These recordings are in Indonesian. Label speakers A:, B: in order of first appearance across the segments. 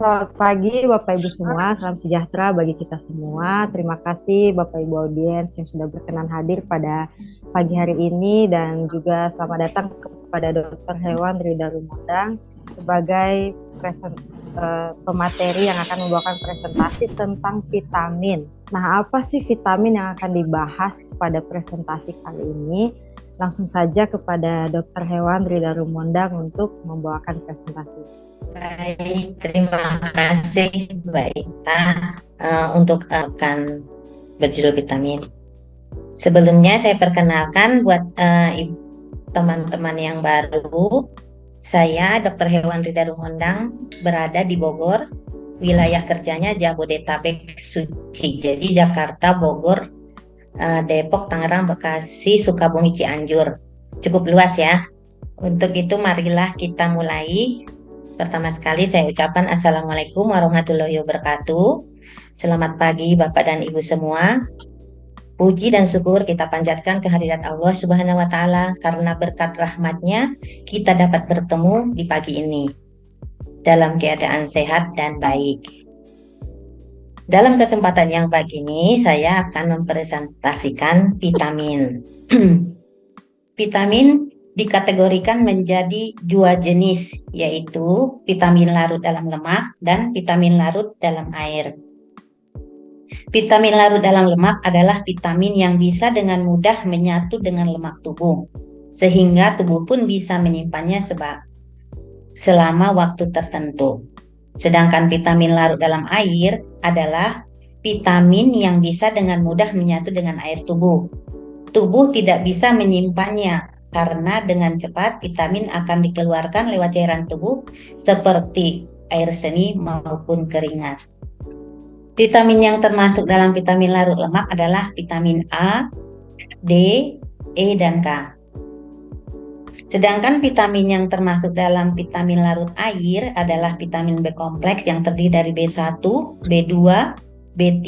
A: Selamat pagi Bapak Ibu semua, salam sejahtera bagi kita semua. Terima kasih Bapak Ibu audiens yang sudah berkenan hadir pada pagi hari ini, dan juga selamat datang kepada Dr. Hewan Rida Rumondang sebagai pemateri yang akan membawakan presentasi tentang vitamin. Nah, apa sih vitamin yang akan dibahas pada presentasi kali ini? Langsung saja kepada Dr. Hewan Rida Rumondang untuk membawakan presentasi.
B: Baik, terima kasih Mbak Ita untuk akan berjudul vitamin. Sebelumnya saya perkenalkan buat teman-teman yang baru, saya Dr. Hewan Rida Rumondang berada di Bogor, wilayah kerjanya Jabodetabek Suci, jadi Jakarta, Bogor, Depok, Tangerang, Bekasi, Sukabumi, Cianjur. Cukup luas ya. Untuk itu marilah kita mulai. Pertama sekali saya ucapkan Assalamualaikum warahmatullahi wabarakatuh. Selamat pagi Bapak dan Ibu semua. Puji dan syukur kita panjatkan kehadirat Allah Subhanahu wa Ta'ala, karena berkat rahmatnya kita dapat bertemu di pagi ini dalam keadaan sehat dan baik. Dalam kesempatan yang pagi ini saya akan mempresentasikan vitamin. Vitamin dikategorikan menjadi dua jenis, yaitu vitamin larut dalam lemak dan vitamin larut dalam air. Vitamin larut dalam lemak adalah vitamin yang bisa dengan mudah menyatu dengan lemak tubuh, sehingga tubuh pun bisa menyimpannya selama waktu tertentu. Sedangkan vitamin larut dalam air adalah vitamin yang bisa dengan mudah menyatu dengan air tubuh. Tubuh tidak bisa menyimpannya, karena dengan cepat vitamin akan dikeluarkan lewat cairan tubuh seperti air seni maupun keringat. Vitamin yang termasuk dalam vitamin larut lemak adalah vitamin A, D, E, dan K. Sedangkan vitamin yang termasuk dalam vitamin larut air adalah vitamin B kompleks yang terdiri dari B1, B2, B3,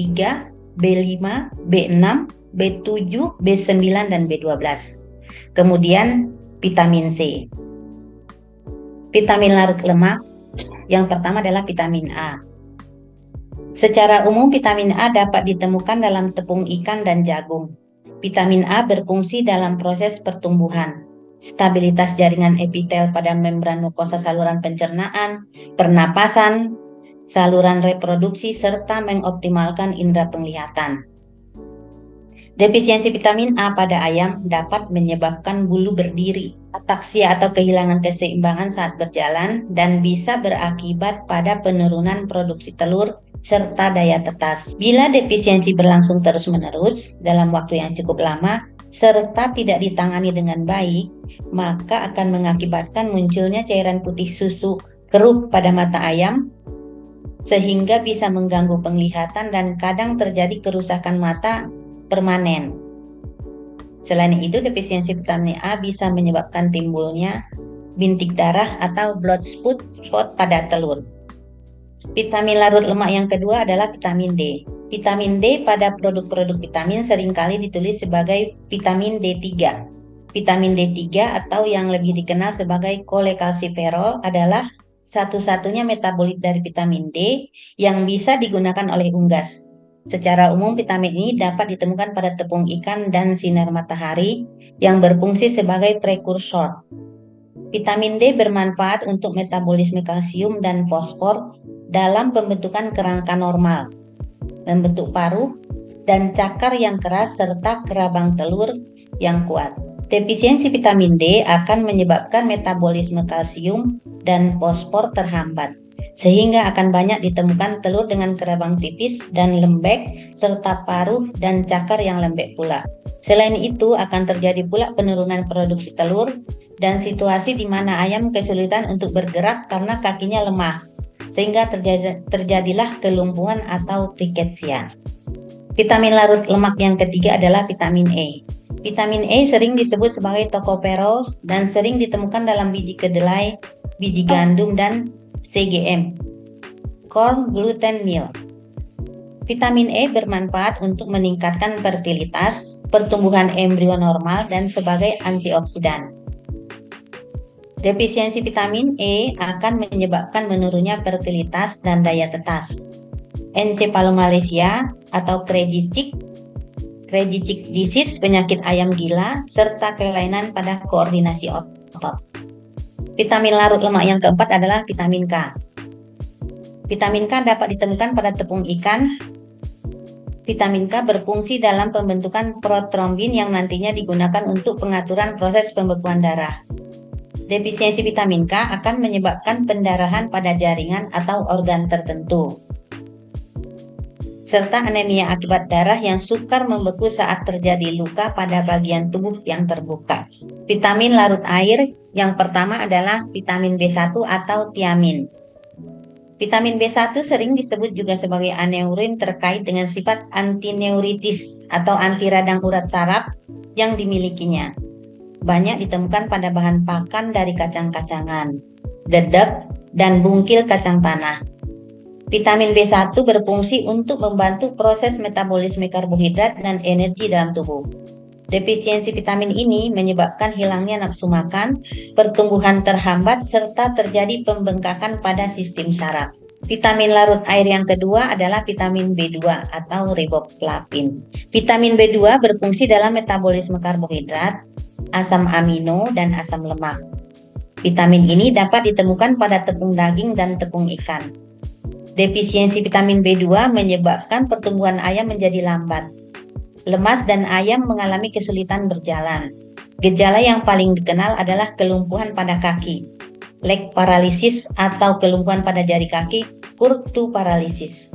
B: B5, B6, B7, B9, dan B12. Kemudian vitamin C. Vitamin larut lemak yang pertama adalah vitamin A. Secara umum vitamin A dapat ditemukan dalam tepung ikan dan jagung. Vitamin A berfungsi dalam proses pertumbuhan, stabilitas jaringan epitel pada membran mukosa saluran pencernaan, pernapasan, saluran reproduksi, serta mengoptimalkan indera penglihatan. Defisiensi vitamin A pada ayam dapat menyebabkan bulu berdiri, ataksia atau kehilangan keseimbangan saat berjalan, dan bisa berakibat pada penurunan produksi telur serta daya tetas. Bila defisiensi berlangsung terus-menerus dalam waktu yang cukup lama serta tidak ditangani dengan baik, maka akan mengakibatkan munculnya cairan putih susu keruh pada mata ayam, sehingga bisa mengganggu penglihatan dan kadang terjadi kerusakan mata permanen. Selain itu, defisiensi vitamin A bisa menyebabkan timbulnya bintik darah atau blood spot pada telur. Vitamin larut lemak yang kedua adalah vitamin D. Vitamin D pada produk-produk vitamin seringkali ditulis sebagai vitamin D3. Vitamin D3 atau yang lebih dikenal sebagai kolekalsiferol adalah satu-satunya metabolit dari vitamin D yang bisa digunakan oleh unggas. Secara umum vitamin ini dapat ditemukan pada tepung ikan dan sinar matahari yang berfungsi sebagai prekursor. Vitamin D bermanfaat untuk metabolisme kalsium dan fosfor dalam pembentukan kerangka normal, membentuk paruh dan cakar yang keras, serta kerabang telur yang kuat. Defisiensi vitamin D akan menyebabkan metabolisme kalsium dan fosfor terhambat, sehingga akan banyak ditemukan telur dengan kerabang tipis dan lembek, serta paruh dan cakar yang lembek pula. Selain itu, akan terjadi pula penurunan produksi telur dan situasi di mana ayam kesulitan untuk bergerak karena kakinya lemah, sehingga terjadilah kelumpuhan atau riketsia. Vitamin larut lemak yang ketiga adalah vitamin E. Vitamin E sering disebut sebagai tocopherol dan sering ditemukan dalam biji kedelai, biji gandum, dan CGM, corn gluten meal. Vitamin E bermanfaat untuk meningkatkan fertilitas, pertumbuhan embrio normal, dan sebagai antioksidan. Defisiensi vitamin E akan menyebabkan menurunnya fertilitas dan daya tetas. Encephalomalacia atau crazy chick disease, penyakit ayam gila, serta kelainan pada koordinasi otot. Vitamin larut lemak yang keempat adalah vitamin K. Vitamin K dapat ditemukan pada tepung ikan. Vitamin K berfungsi dalam pembentukan protrombin yang nantinya digunakan untuk pengaturan proses pembekuan darah. Defisiensi vitamin K akan menyebabkan pendarahan pada jaringan atau organ tertentu, serta anemia akibat darah yang sukar membeku saat terjadi luka pada bagian tubuh yang terbuka. Vitamin larut air yang pertama adalah vitamin B1 atau tiamin. Vitamin B1 sering disebut juga sebagai aneurin terkait dengan sifat antineuritis atau anti radang urat saraf yang dimilikinya. Banyak ditemukan pada bahan pakan dari kacang-kacangan, dedek, dan bungkil kacang tanah. Vitamin B1 berfungsi untuk membantu proses metabolisme karbohidrat dan energi dalam tubuh. Defisiensi vitamin ini menyebabkan hilangnya nafsu makan, pertumbuhan terhambat, serta terjadi pembengkakan pada sistem saraf. Vitamin larut air yang kedua adalah vitamin B2 atau riboflavin. Vitamin B2 berfungsi dalam metabolisme karbohidrat, asam amino, dan asam lemak. Vitamin ini dapat ditemukan pada tepung daging dan tepung ikan. Defisiensi vitamin B2 menyebabkan pertumbuhan ayam menjadi lambat, lemas, dan ayam mengalami kesulitan berjalan. Gejala yang paling dikenal adalah kelumpuhan pada kaki, leg paralysis, atau kelumpuhan pada jari kaki, kurtu paralysis.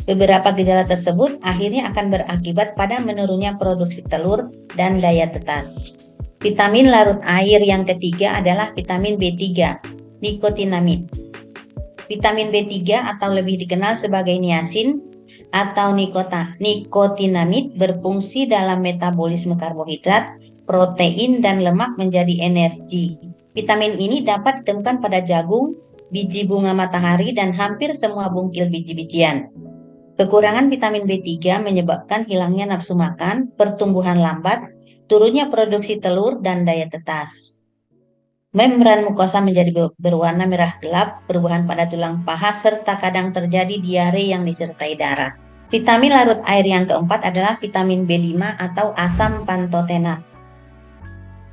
B: Beberapa gejala tersebut akhirnya akan berakibat pada menurunnya produksi telur dan daya tetas. Vitamin larut air yang ketiga adalah vitamin B3, nikotinamid. Vitamin B3 atau lebih dikenal sebagai niacin atau nikotinamid berfungsi dalam metabolisme karbohidrat, protein, dan lemak menjadi energi. Vitamin ini dapat ditemukan pada jagung, biji bunga matahari, dan hampir semua bungkil biji-bijian. Kekurangan vitamin B3 menyebabkan hilangnya nafsu makan, pertumbuhan lambat, turunnya produksi telur, dan daya tetas. Membran mukosa menjadi berwarna merah gelap, perubahan pada tulang paha, serta kadang terjadi diare yang disertai darah. Vitamin larut air yang keempat adalah vitamin B5 atau asam pantotenat.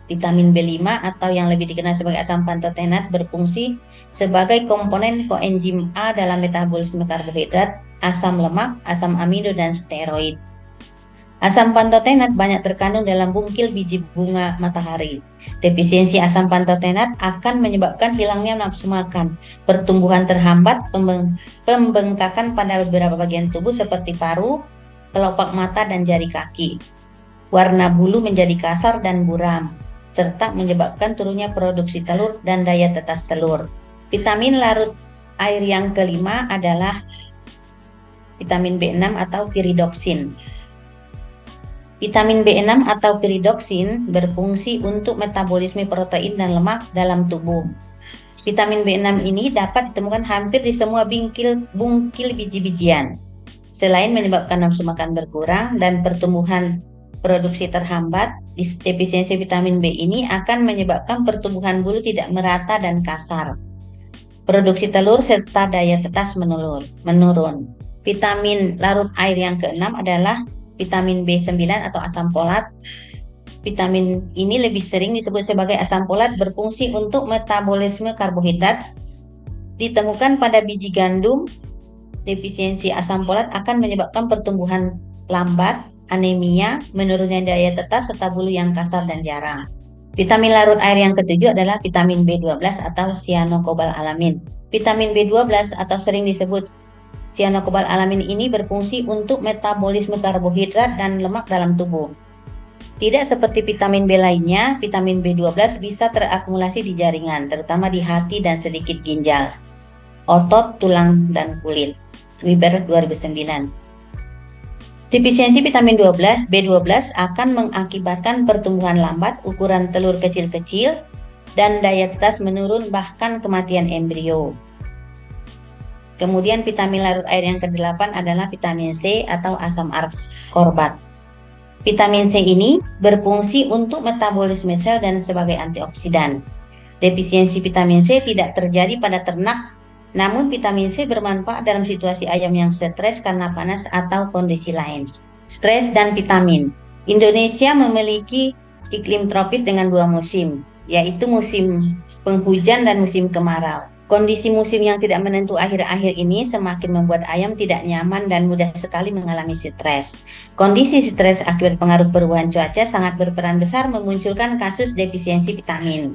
B: Vitamin B5 atau yang lebih dikenal sebagai asam pantotenat berfungsi sebagai komponen koenzim A dalam metabolisme karbohidrat, asam lemak, asam amino, dan steroid. Asam pantotenat banyak terkandung dalam bungkil biji bunga matahari. Defisiensi asam pantotenat akan menyebabkan hilangnya nafsu makan, pertumbuhan terhambat, pembengkakan pada beberapa bagian tubuh seperti paru, kelopak mata, dan jari kaki. Warna bulu menjadi kasar dan buram, serta menyebabkan turunnya produksi telur dan daya tetas telur. Vitamin larut air yang kelima adalah vitamin B6 atau piridoksin. Vitamin B6 atau piridoksin berfungsi untuk metabolisme protein dan lemak dalam tubuh. Vitamin B6 ini dapat ditemukan hampir di semua bungkil biji-bijian. Selain menyebabkan nafsu makan berkurang dan pertumbuhan produksi terhambat, defisiensi vitamin B ini akan menyebabkan pertumbuhan bulu tidak merata dan kasar. Produksi telur serta daya tetas menurun. Vitamin larut air yang keenam adalah vitamin B9 atau asam folat. Vitamin ini lebih sering disebut sebagai asam folat, berfungsi untuk metabolisme karbohidrat. Ditemukan pada biji gandum. Defisiensi asam folat akan menyebabkan pertumbuhan lambat, anemia, menurunnya daya tetas, serta bulu yang kasar dan jarang. Vitamin larut air yang ketujuh adalah vitamin B12 atau cyanokobalamin. Vitamin B12 atau sering disebut cyanokobalamin ini berfungsi untuk metabolisme karbohidrat dan lemak dalam tubuh. Tidak seperti vitamin B lainnya, vitamin B12 bisa terakumulasi di jaringan, terutama di hati dan sedikit ginjal, otot, tulang, dan kulit. Weber 2009. Defisiensi vitamin B12 akan mengakibatkan pertumbuhan lambat, ukuran telur kecil-kecil, dan daya tetas menurun, bahkan kematian embrio. Kemudian vitamin larut air yang ke-8 adalah vitamin C atau asam ascorbat. Vitamin C ini berfungsi untuk metabolisme sel dan sebagai antioksidan. Defisiensi vitamin C tidak terjadi pada ternak, namun vitamin C bermanfaat dalam situasi ayam yang stres karena panas atau kondisi lain. Stres dan vitamin. Indonesia memiliki iklim tropis dengan 2 musim, yaitu musim penghujan dan musim kemarau. Kondisi musim yang tidak menentu akhir-akhir ini semakin membuat ayam tidak nyaman dan mudah sekali mengalami stres. Kondisi stres akibat pengaruh perubahan cuaca sangat berperan besar memunculkan kasus defisiensi vitamin.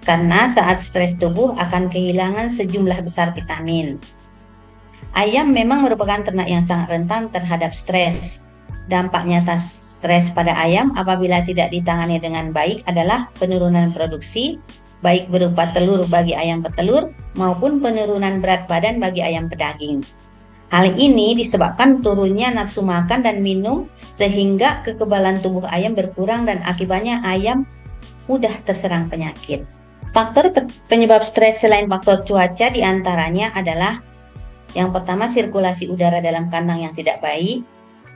B: Karena saat stres tubuh akan kehilangan sejumlah besar vitamin. Ayam memang merupakan ternak yang sangat rentan terhadap stres. Dampak nyata stres pada ayam apabila tidak ditangani dengan baik adalah penurunan produksi, baik berupa telur bagi ayam petelur maupun penurunan berat badan bagi ayam pedaging. Hal ini disebabkan turunnya nafsu makan dan minum sehingga kekebalan tubuh ayam berkurang dan akibatnya ayam mudah terserang penyakit. Faktor penyebab stres selain faktor cuaca diantaranya adalah yang pertama sirkulasi udara dalam kandang yang tidak baik,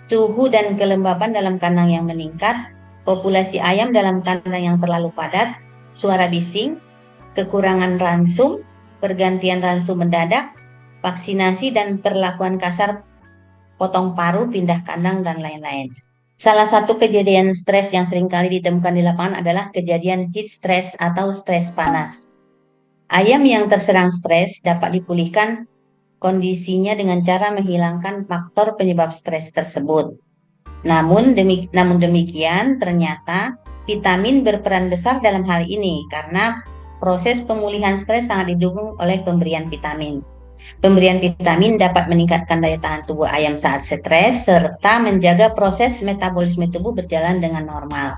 B: suhu dan kelembapan dalam kandang yang meningkat, populasi ayam dalam kandang yang terlalu padat, suara bising, kekurangan ransum, pergantian ransum mendadak, vaksinasi dan perlakuan kasar potong paruh, pindah kandang, dan lain-lain. Salah satu kejadian stres yang seringkali ditemukan di lapangan adalah kejadian heat stress atau stres panas. Ayam yang terserang stres dapat dipulihkan kondisinya dengan cara menghilangkan faktor penyebab stres tersebut. Namun demikian, ternyata vitamin berperan besar dalam hal ini karena proses pemulihan stres sangat didukung oleh pemberian vitamin. Pemberian vitamin dapat meningkatkan daya tahan tubuh ayam saat stres serta menjaga proses metabolisme tubuh berjalan dengan normal.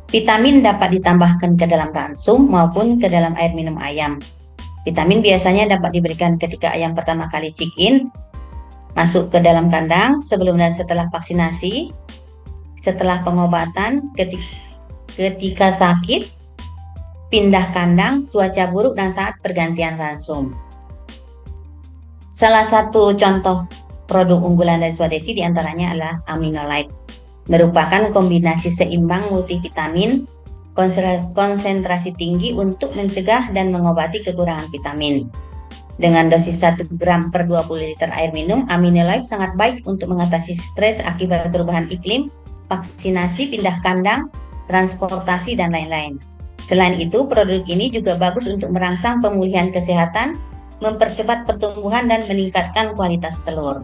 B: Vitamin dapat ditambahkan ke dalam ransum maupun ke dalam air minum ayam. Vitamin biasanya dapat diberikan ketika ayam pertama kali check-in, masuk ke dalam kandang, sebelum dan setelah vaksinasi, setelah pengobatan, ketika sakit, pindah kandang, cuaca buruk, dan saat pergantian ransum. Salah satu contoh produk unggulan dari Swadesi diantaranya adalah Aminolife, merupakan kombinasi seimbang multivitamin konsentrasi tinggi untuk mencegah dan mengobati kekurangan vitamin. Dengan dosis 1 gram per 20 liter air minum, Aminolife sangat baik untuk mengatasi stres akibat perubahan iklim, vaksinasi, pindah kandang, transportasi, dan lain-lain. Selain itu, produk ini juga bagus untuk merangsang pemulihan kesehatan, mempercepat pertumbuhan, dan meningkatkan kualitas telur.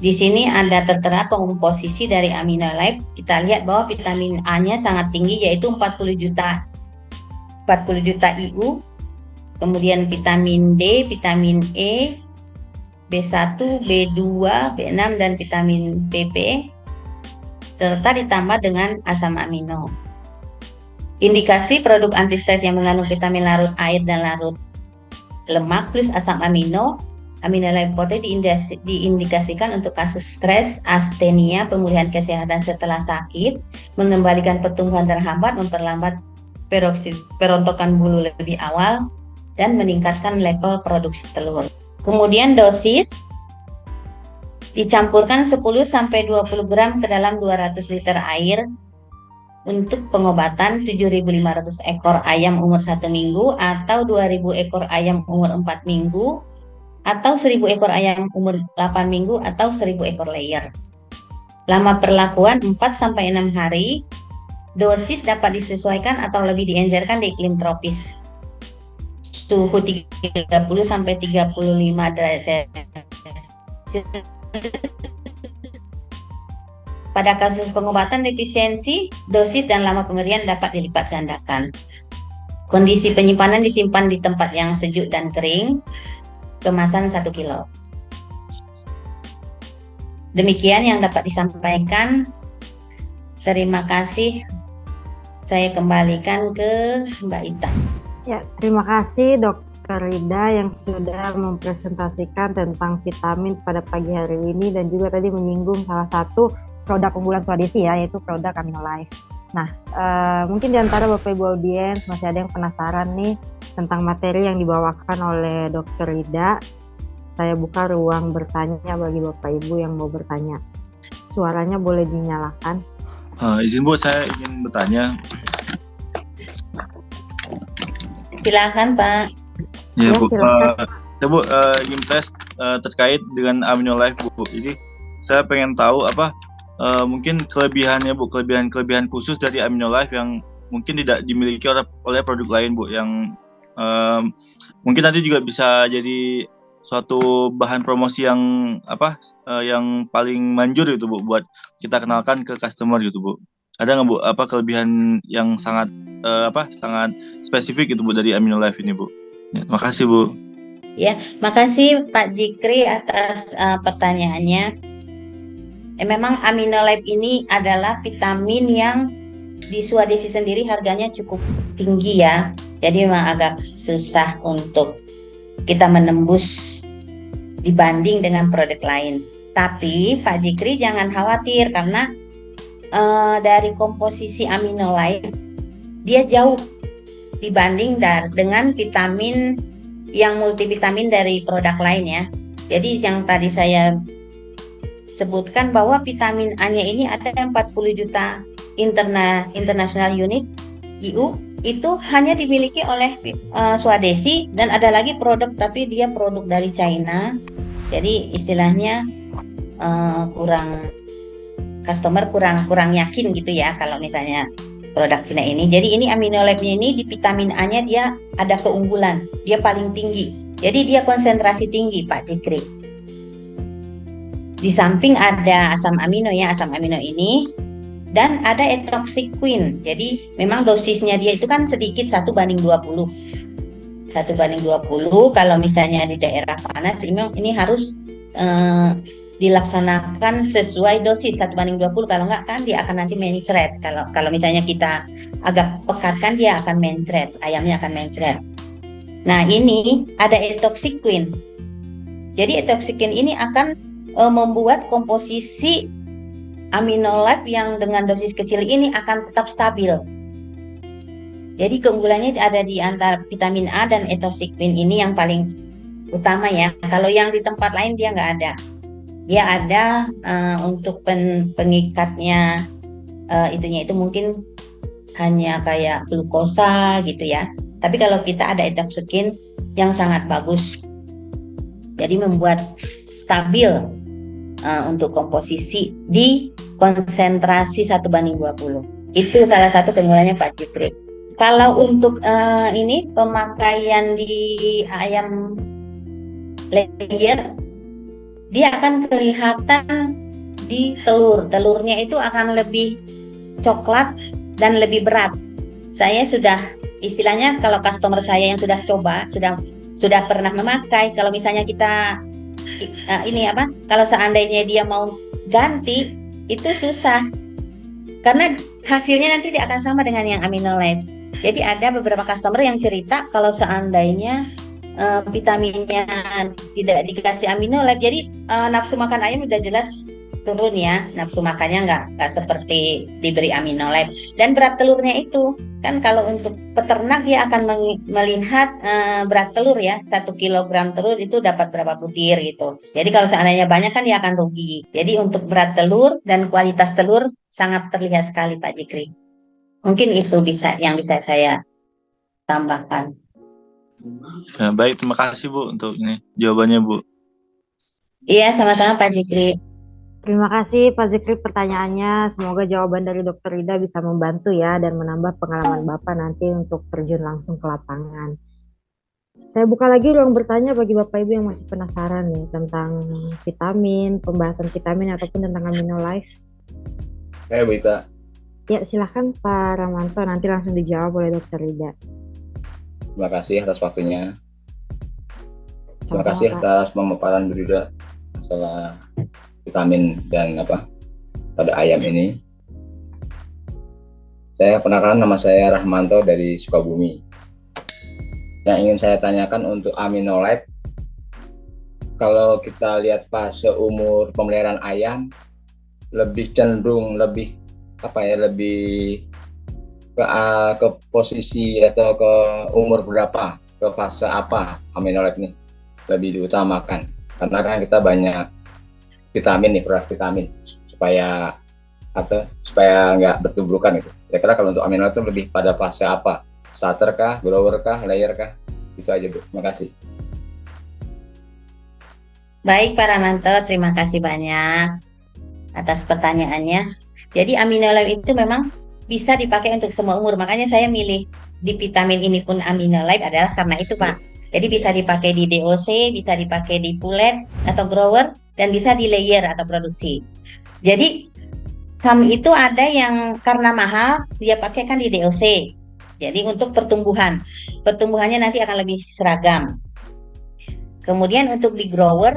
B: Di sini ada tertera komposisi dari Aminolife. Kita lihat bahwa vitamin A-nya sangat tinggi, yaitu 40 juta IU. Kemudian vitamin D, vitamin E, B1, B2, B6, dan vitamin PP, serta ditambah dengan asam amino. Indikasi produk anti-stres yang mengandung vitamin larut air dan larut lemak plus asam amino, Aminolife Potato diindikasikan untuk kasus stres, astenia, pemulihan kesehatan setelah sakit, mengembalikan pertumbuhan terhambat, memperlambat perontokan bulu lebih awal, dan meningkatkan level produksi telur. Kemudian dosis dicampurkan 10-20 gram ke dalam 200 liter air untuk pengobatan 7.500 ekor ayam umur 1 minggu atau 2.000 ekor ayam umur 4 minggu atau 1.000 ekor ayam umur 8 minggu atau 1.000 ekor layer. Lama perlakuan 4-6 hari. Dosis dapat disesuaikan atau lebih diencerkan di iklim tropis. Suhu 30-35 derajat Celcius. Pada kasus pengobatan defisiensi, dosis dan lama pemberian dapat dilipat gandakan. Kondisi penyimpanan disimpan di tempat yang sejuk dan kering. Kemasan 1 kilo. Demikian yang dapat disampaikan. Terima kasih. Saya kembalikan ke Mbak Ita.
A: Ya, terima kasih Dr. Rida yang sudah mempresentasikan tentang vitamin pada pagi hari ini dan juga tadi menyinggung salah satu produk unggulan Swadesi ya, yaitu produk Aminolife. Nah, mungkin di antara Bapak Ibu audiens masih ada yang penasaran nih tentang materi yang dibawakan oleh Dr. Rida. Saya buka ruang bertanya bagi Bapak Ibu yang mau bertanya. Suaranya boleh dinyalakan.
C: Izin Bu, saya ingin bertanya.
B: Silakan Pak.
C: Ya,
A: Ya,
C: Bu.
A: silakan.
C: Saya Bu ingin tes terkait dengan AminoLife, Bu. Jadi saya pengen tahu apa mungkin kelebihannya, Bu, kelebihan khusus dari AminoLife yang mungkin tidak dimiliki oleh produk lain, Bu, yang mungkin nanti juga bisa jadi suatu bahan promosi yang yang paling manjur gitu, Bu, buat kita kenalkan ke customer gitu, Bu. Ada nggak, Bu, apa kelebihan yang sangat sangat spesifik gitu, Bu, dari AminoLife ini, Bu? Ya, makasih, Bu.
B: Ya, makasih Pak Jikri atas pertanyaannya. Memang AminoLife ini adalah vitamin yang di Swadesi sendiri harganya cukup tinggi ya. Jadi memang agak susah untuk kita menembus dibanding dengan produk lain. Tapi Pak Jikri jangan khawatir karena dari komposisi AminoLife dia jauh dibanding dengan vitamin yang multivitamin dari produk lain ya. Jadi yang tadi saya sebutkan bahwa vitamin A-nya ini ada 40 juta international unit EU itu hanya dimiliki oleh Swadesi, dan ada lagi produk tapi dia produk dari China. Jadi istilahnya customer kurang yakin gitu ya kalau misalnya produk Cina ini. Jadi ini AminoLife-nya ini di vitamin A-nya dia ada keunggulan, dia paling tinggi. Jadi dia konsentrasi tinggi Pak Jikri. Di samping ada asam amino ya, asam amino ini, dan ada etoxyquin. Jadi memang dosisnya dia itu kan sedikit 1:20. 1:20 kalau misalnya di daerah panas ini harus dilaksanakan sesuai dosis 1:20, kalau enggak kan dia akan nanti mencret. Kalau misalnya kita agak pekatkan dia akan mencret, ayamnya akan mencret. Nah ini ada etoxyquin. Jadi etoxyquin ini akan membuat komposisi AminoLife yang dengan dosis kecil ini akan tetap stabil. Jadi keunggulannya ada di antara vitamin A dan etoxyquin ini yang paling utama ya. Kalau yang di tempat lain dia nggak ada. Dia ada untuk pengikatnya itunya itu mungkin hanya kayak glukosa gitu ya. Tapi kalau kita ada etoxyquin yang sangat bagus. Jadi membuat stabil untuk komposisi di konsentrasi 1:20. Itu salah satu keunggulannya Pak Jikri. Kalau untuk ini pemakaian di ayam layer, dia akan kelihatan di telurnya itu akan lebih coklat dan lebih berat. Saya sudah istilahnya kalau customer saya yang sudah coba, sudah pernah memakai, kalau misalnya kita kalau seandainya dia mau ganti itu susah karena hasilnya nanti dia akan sama dengan yang AminoLife. Jadi ada beberapa customer yang cerita kalau seandainya vitaminnya tidak dikasih AminoLife, jadi nafsu makan ayam udah jelas turun ya, nafsu makannya nggak seperti diberi AminoLife. Dan berat telurnya itu kan kalau untuk peternak dia akan melihat berat telur ya, 1 kilogram telur itu dapat berapa butir gitu. Jadi kalau seandainya banyak kan dia akan rugi. Jadi untuk berat telur dan kualitas telur sangat terlihat sekali Pak Jikri. Mungkin itu yang bisa saya tambahkan.
C: Ya, baik, terima kasih Bu untuk ini jawabannya, Bu.
B: Iya, sama-sama Pak Jikri.
A: Terima kasih Pak Zikri pertanyaannya. Semoga jawaban dari Dokter Ida bisa membantu ya dan menambah pengalaman Bapak nanti untuk terjun langsung ke lapangan. Saya buka lagi ruang bertanya bagi Bapak Ibu yang masih penasaran nih tentang vitamin, pembahasan vitamin ataupun tentang AminoLife.
D: Ya, bisa.
A: Ya, silahkan Pak Ramanto, nanti langsung dijawab oleh Dokter Ida.
D: Terima kasih atas waktunya. Terima kasih atas pemaparan Bu Ida masalah vitamin dan pada ayam ini. Saya perkenalkan, nama saya Rahmanto dari Sukabumi. Yang ingin saya tanyakan untuk AminoLife, kalau kita lihat fase umur pemeliharaan ayam lebih cenderung lebih ke posisi atau ke umur berapa, ke fase apa AminoLife ini lebih diutamakan? Karena kan kita banyak vitamin nih, produk vitamin supaya nggak bertubrukan gitu. Kira-kira kalau untuk AminoLife itu lebih pada fase apa starter kah, grower kah, layer kah? Itu aja Bu. Terima kasih.
B: Baik Pak Ramanto, terima kasih banyak atas pertanyaannya. Jadi aminolife itu memang bisa dipakai untuk semua umur. Makanya saya milih di vitamin ini pun aminolife adalah karena itu Pak. Jadi bisa dipakai di DOC, bisa dipakai di pullet atau grower, dan bisa di layer atau produksi. Jadi itu ada yang karena mahal dia pakai kan di DOC. Jadi untuk pertumbuhannya nanti akan lebih seragam. Kemudian untuk di grower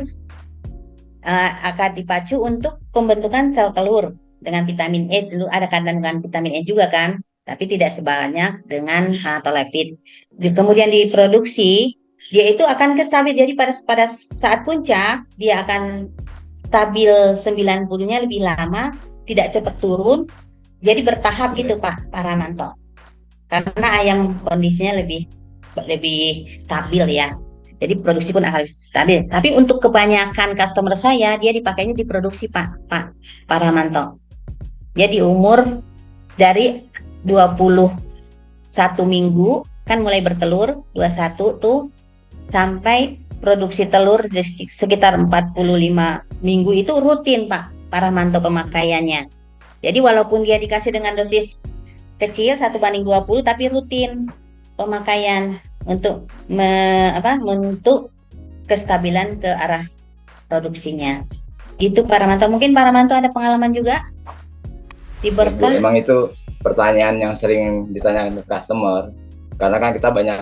B: akan dipacu untuk pembentukan sel telur dengan vitamin E. Dulu ada kandungan vitamin E juga kan, tapi tidak sebanyak dengan tolefit. Kemudian di produksi dia itu akan kestabil. Jadi pada saat puncak dia akan stabil 90-nya lebih lama, tidak cepat turun. Jadi bertahap gitu Pak Ramanto. Karena ayam kondisinya lebih stabil ya. Jadi produksi pun akan lebih stabil. Tapi untuk kebanyakan customer saya, dia dipakainya di produksi Pak Ramanto. Jadi umur dari 21 minggu kan mulai bertelur, 21 tuh sampai produksi telur sekitar 45 minggu itu rutin Pak Ramanto pemakaiannya. Jadi walaupun dia dikasih dengan dosis kecil 1:20 tapi rutin pemakaian untuk untuk kestabilan ke arah produksinya. Gitu Pak Ramanto. Mungkin Pak Ramanto ada pengalaman juga di Berkah?
D: Memang itu pertanyaan yang sering ditanyakan ke customer karena kan kita banyak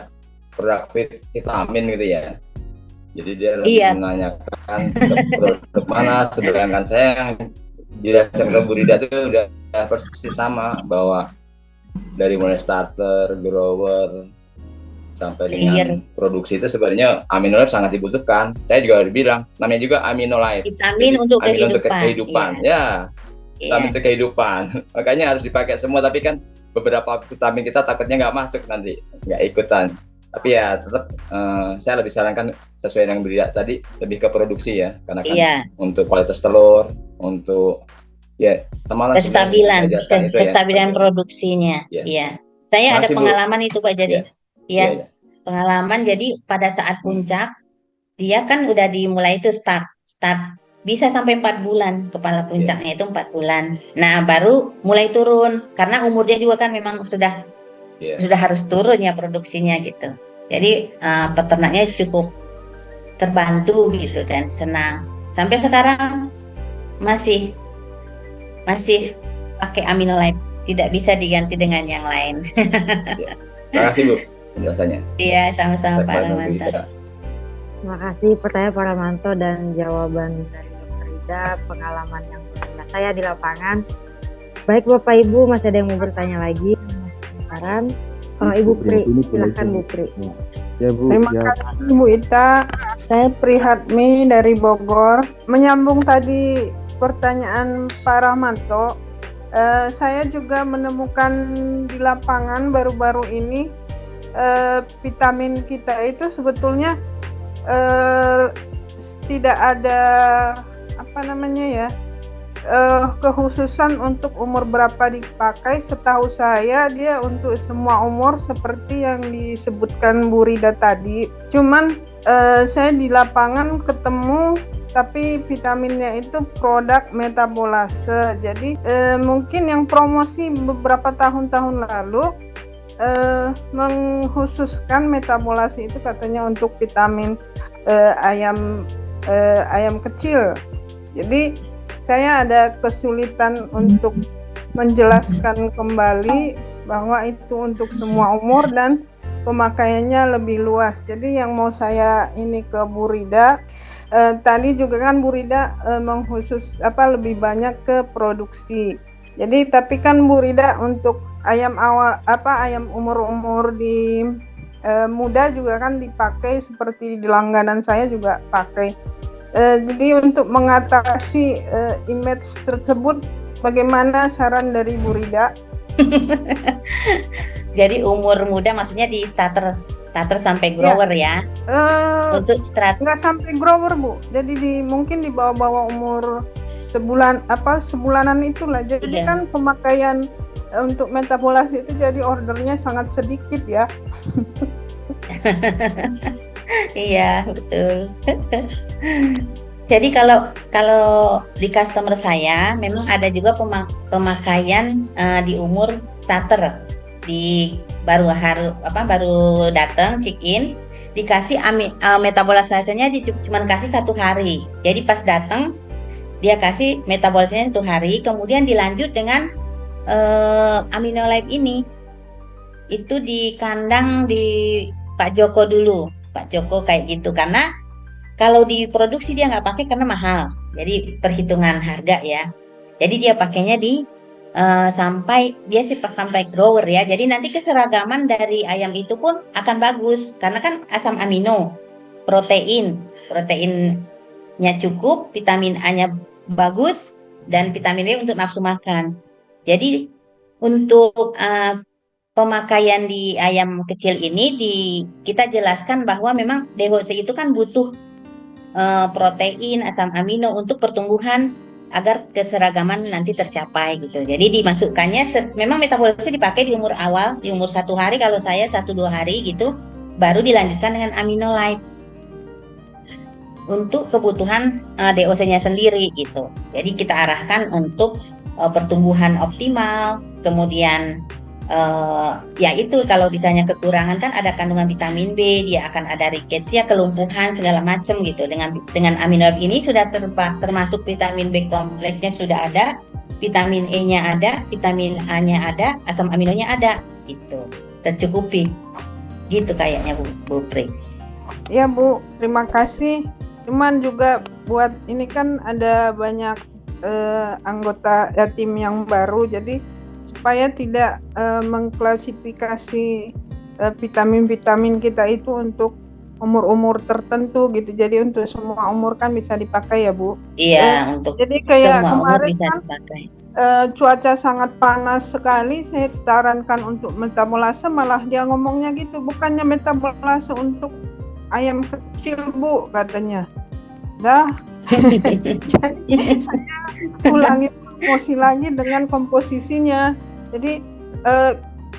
D: produk vitamin gitu ya. Jadi dia lebih menanyakan produk mana, sedangkan saya di dasar Burida itu udah persis sama bahwa dari mulai starter, grower sampai dengan produksi itu sebenarnya aminolife sangat dibutuhkan. Saya juga udah bilang namanya juga aminolife.
B: Vitamin untuk
D: kehidupan. Ya. Vitamin untuk kehidupan. Makanya harus dipakai semua, tapi kan beberapa vitamin kita takutnya nggak masuk nanti, nggak ikutan. Tapi ya tetap saya lebih sarankan sesuai yang Brida tadi lebih ke produksi ya, karena kan untuk kualitas telur, untuk
B: kestabilan produksinya. Iya. Saya ada pengalaman itu Pak jadi. Iya. Pengalaman jadi pada saat puncak dia kan udah dimulai itu start bisa sampai 4 bulan kepala puncaknya itu 4 bulan. Nah, baru mulai turun karena umur dia juga kan memang sudah harus turun ya produksinya gitu. Jadi peternaknya cukup terbantu gitu dan senang. Sampai sekarang masih pakai aminolife, tidak bisa diganti dengan yang lain.
D: Terima kasih Bu penjelasannya.
B: Iya, sama-sama Pak Ramanto.
A: Terima kasih pertanyaan Pak Ramanto dan jawaban dari Dr. Ida, pengalaman yang berbeda saya di lapangan. Baik Bapak Ibu, masih ada yang mau bertanya lagi? Sekarang Ibu Pri, silakan Bu Pri.
E: Ya, Bu.
F: Terima kasih Bu Ita. Saya Prihatmi dari Bogor. Menyambung tadi pertanyaan Pak Ramanto, saya juga menemukan di lapangan baru-baru ini vitamin kita itu sebetulnya tidak ada kekhususan untuk umur berapa dipakai. Setahu saya dia untuk semua umur seperti yang disebutkan Bu Rida tadi. Cuman saya di lapangan ketemu tapi vitaminnya itu produk metabolase. Jadi mungkin yang promosi beberapa tahun-tahun lalu mengkhususkan metabolase itu katanya untuk vitamin ayam kecil. Jadi saya ada kesulitan untuk menjelaskan kembali bahwa itu untuk semua umur dan pemakaiannya lebih luas. Jadi yang mau saya ini ke Bu Rida, tadi juga kan Bu Rida lebih banyak ke produksi. Jadi tapi kan Bu Rida untuk ayam umur di muda juga kan dipakai, seperti di langganan saya juga pakai. Jadi untuk mengatasi image tersebut, bagaimana saran dari Bu Rida?
B: Jadi umur muda maksudnya di starter sampai grower ya? Untuk
F: nggak sampai grower Bu. Jadi mungkin di bawah-bawah umur sebulanan itulah. Jadi kan pemakaian untuk metabolase itu jadi ordernya sangat sedikit ya.
B: Iya, betul. Jadi kalau di customer saya memang ada juga pemakaian di umur starter, di baru datang check in, dikasih metabolisasinya cuma kasih 1 hari. Jadi pas datang dia kasih metabolisasinya 1 hari, kemudian dilanjut dengan AminoLife ini. Itu di kandang di Pak Joko dulu, Pak Joko kayak gitu, karena kalau diproduksi dia nggak pakai karena mahal, jadi perhitungan harga ya. Jadi dia pakainya di sampai grower ya. Jadi nanti keseragaman dari ayam itu pun akan bagus, karena kan asam amino, proteinnya cukup, vitamin A-nya bagus, dan vitamin B untuk nafsu makan. Jadi untuk pemakaian di ayam kecil ini kita jelaskan bahwa memang DHC itu kan butuh protein, asam amino untuk pertumbuhan agar keseragaman nanti tercapai gitu. Jadi dimasukkannya memang metabolisasi dipakai di umur awal, di umur 1 hari, kalau saya 1-2 hari gitu, baru dilanjutkan dengan AminoLife untuk kebutuhan DOC-nya sendiri gitu. Jadi kita arahkan untuk pertumbuhan optimal, kemudian ya itu kalau misalnya kekurangan kan ada kandungan vitamin B, dia akan ada ricketsia, kelumpuhan segala macam gitu. Dengan AminoLife ini sudah termasuk vitamin B kompleksnya sudah ada, vitamin E-nya ada, vitamin A-nya ada, asam aminonya ada, gitu, tercukupi. Gitu kayaknya Bu Pri.
F: Ya Bu, terima kasih. Cuman juga buat ini kan ada banyak anggota tim yang baru, jadi supaya tidak mengklasifikasi vitamin-vitamin kita itu untuk umur-umur tertentu gitu. Jadi untuk semua umur kan bisa dipakai ya Bu.
B: Iya, untuk
F: jadi kayak
B: semua umur
F: kemarin
B: bisa
F: kan
B: dipakai.
F: Cuaca sangat panas sekali, saya sarankan untuk metabolase, malah dia ngomongnya gitu, bukannya metabolase untuk ayam kecil Bu katanya. Dah, jadi saya ulangi promosi lagi dengan komposisinya. Jadi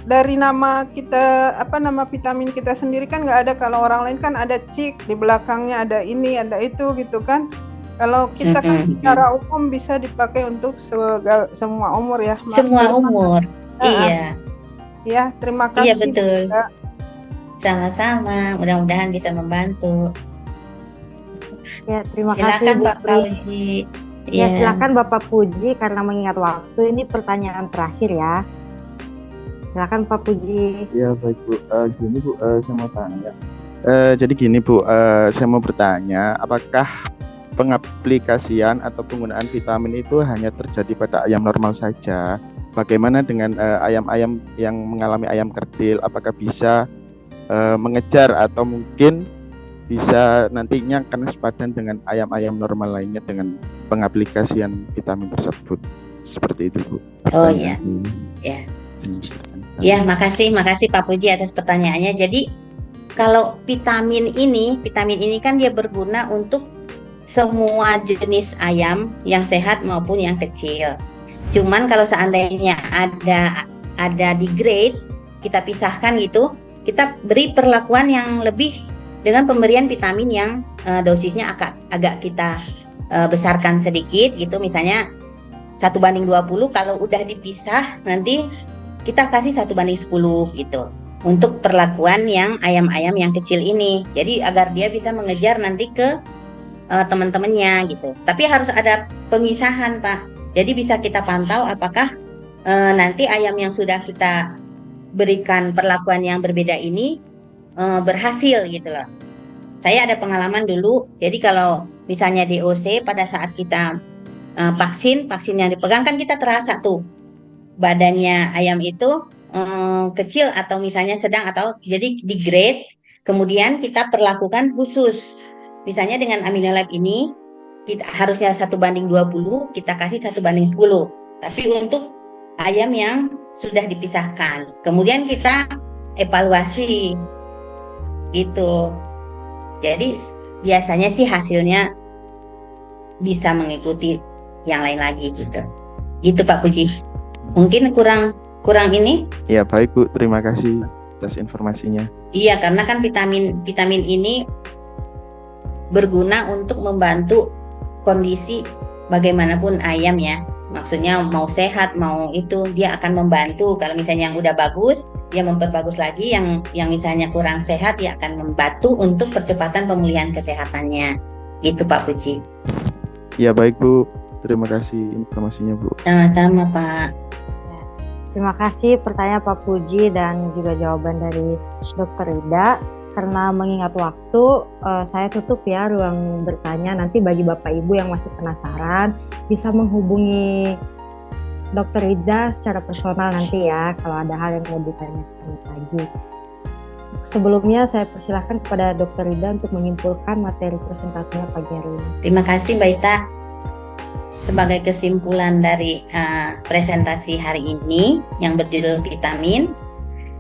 F: dari nama kita, nama vitamin kita sendiri kan nggak ada. Kalau orang lain kan ada cik di belakangnya, ada ini, ada itu gitu kan. Kalau kita kan secara umum bisa dipakai untuk semua umur ya.
B: Semua umur, iya.
F: Ya, terima kasih.
B: Iya betul. Sama-sama, mudah-mudahan bisa membantu.
A: Ya, terima
B: silakan
A: kasih Bu
B: Pak Puji.
A: Ya, silakan Bapak Puji, karena mengingat waktu ini pertanyaan terakhir ya. Silakan Pak Puji.
E: Ya baik Bu, gini Bu, saya mau tanya. Jadi gini Bu, saya mau bertanya, apakah pengaplikasian atau penggunaan vitamin itu hanya terjadi pada ayam normal saja? Bagaimana dengan ayam-ayam yang mengalami ayam kerdil? Apakah bisa mengejar atau mungkin bisa nantinya akan sepadan dengan ayam-ayam normal lainnya dengan pengaplikasian vitamin tersebut? Seperti itu Bu.
B: Oh iya. Ya. Ya, makasih Pak Puji atas pertanyaannya. Jadi kalau vitamin ini kan dia berguna untuk semua jenis ayam yang sehat maupun yang kecil. Cuman kalau seandainya ada degrade, kita pisahkan gitu, kita beri perlakuan yang lebih dengan pemberian vitamin yang dosisnya agak kita besarkan sedikit gitu, misalnya 1:20. Kalau udah dipisah nanti kita kasih 1:10 gitu untuk perlakuan yang ayam-ayam yang kecil ini. Jadi agar dia bisa mengejar nanti ke teman-temannya gitu. Tapi harus ada pemisahan Pak. Jadi bisa kita pantau apakah nanti ayam yang sudah kita berikan perlakuan yang berbeda ini berhasil gitu loh. Saya ada pengalaman dulu. Jadi kalau misalnya DOC pada saat kita vaksin yang dipegang kan kita terasa tuh badannya ayam itu kecil atau misalnya sedang atau jadi degrade. Kemudian kita perlakukan khusus. Misalnya dengan AminoLife ini kita harusnya 1:20, kita kasih 1:10. Tapi untuk ayam yang sudah dipisahkan, kemudian kita evaluasi gitu. Jadi biasanya sih hasilnya bisa mengikuti yang lain lagi gitu. Gitu Pak Puji. Mungkin kurang kurang ini?
E: Ya baik Bu, terima kasih atas informasinya.
B: Iya, karena kan vitamin ini berguna untuk membantu kondisi bagaimanapun ayam ya. Maksudnya mau sehat, mau itu, dia akan membantu. Kalau misalnya yang udah bagus, dia memperbagus lagi. Yang misalnya kurang sehat, dia akan membantu untuk percepatan pemulihan kesehatannya. Itu Pak Puji.
E: Ya baik Bu, terima kasih informasinya Bu.
B: Sama-sama Pak.
A: Terima kasih pertanyaan Pak Puji dan juga jawaban dari Dr. Ida. Karena mengingat waktu, saya tutup ya ruang bertanya. Nanti bagi Bapak Ibu yang masih penasaran, bisa menghubungi Dr. Ida secara personal nanti ya, kalau ada hal yang mau ditanyakan lagi. Sebelumnya saya persilahkan kepada Dr. Ida untuk menyimpulkan materi presentasinya pagi hari ini.
B: Terima kasih Mbak Ita. Sebagai kesimpulan dari presentasi hari ini yang berjudul vitamin,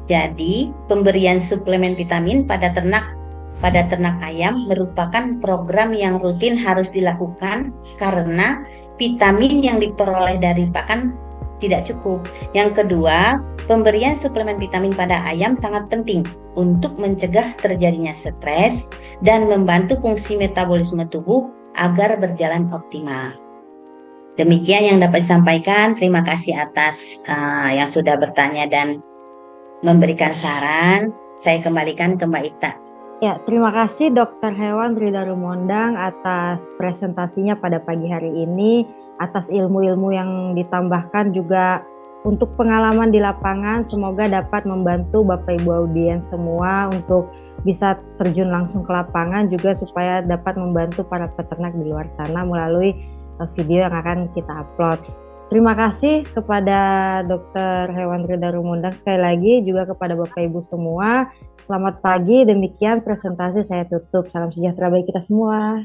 B: jadi pemberian suplemen vitamin pada ternak ayam merupakan program yang rutin harus dilakukan karena vitamin yang diperoleh dari pakan tidak cukup. Yang kedua, pemberian suplemen vitamin pada ayam sangat penting untuk mencegah terjadinya stres dan membantu fungsi metabolisme tubuh agar berjalan optimal. Demikian yang dapat disampaikan. Terima kasih atas yang sudah bertanya dan memberikan saran. Saya kembalikan ke Mbak Ita.
A: Ya, terima kasih Dr. Hewan Rida Rumondang atas presentasinya pada pagi hari ini, atas ilmu-ilmu yang ditambahkan juga untuk pengalaman di lapangan. Semoga dapat membantu Bapak Ibu audiens semua untuk bisa terjun langsung ke lapangan, juga supaya dapat membantu para peternak di luar sana melalui video yang akan kita upload. Terima kasih kepada Dr. Hewan Rida Rumondang sekali lagi, juga kepada Bapak Ibu semua. Selamat pagi, demikian presentasi saya tutup. Salam sejahtera bagi kita semua.